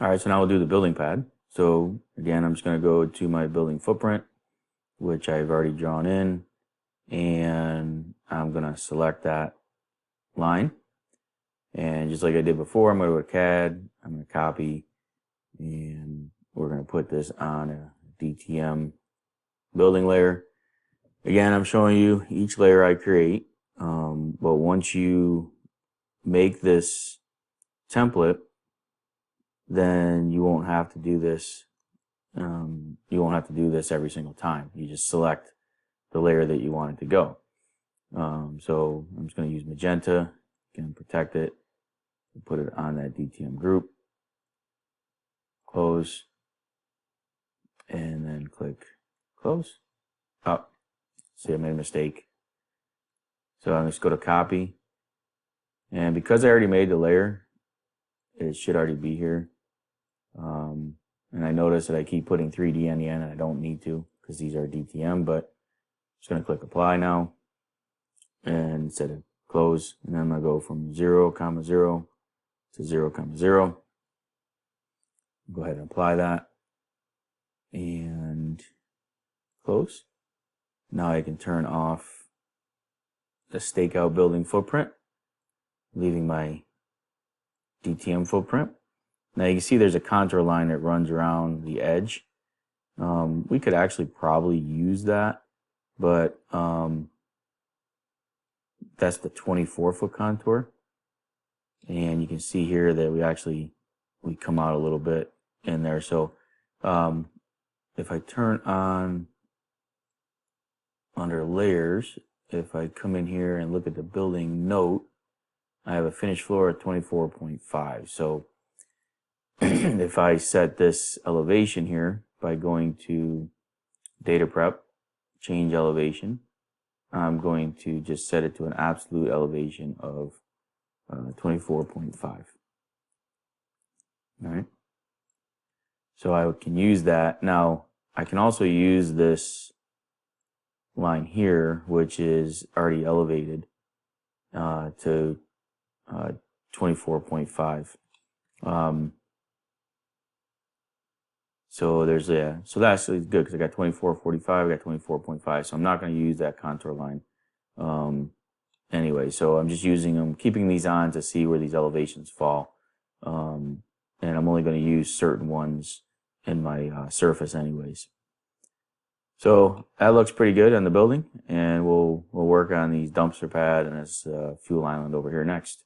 All right, so now we'll do the building pad. So again, I'm just going to go to my building footprint, which I've already drawn in, and I'm going to select that line. And just like I did before, I'm going to go to CAD, I'm going to copy, and we're going to put this on a DTM building layer. Again, I'm showing you each layer I create, but once you make this template, then you won't have to do this. You won't have to do this every single time. You just select the layer that you want it to go. So I'm just going to use magenta, again, protect it, put it on that DTM group, close, and then click close. Oh, see, I made a mistake. So I'm just go to copy, and because I already made the layer, it should already be here. And I notice that I keep putting 3D on the end, and I don't need to because these are DTM, but I'm just going to click apply now, and instead of close, and then I'm going to go from 0, 0 to 0, 0. Go ahead and apply that, and close. Now I can turn off the stakeout building footprint, leaving my DTM footprint. Now you can see there's a contour line that runs around the edge. We could actually probably use that, but that's the 24-foot contour. And you can see here that we come out a little bit in there. So if I turn on under layers, if I come in here and look at the building note, I have a finished floor at 24.5. So if I set this elevation here by going to data prep, change elevation, I'm going to just set it to an absolute elevation of 24.5. All right. So I can use that. Now I can also use this line here, which is already elevated to 24.5. So there's so that's good because I got 24.45, I got 24.5. So I'm not going to use that contour line anyway. So I'm just using them, keeping these on to see where these elevations fall. And I'm only going to use certain ones in my surface anyways. So that looks pretty good on the building, and we'll work on these dumpster pad and this fuel island over here next.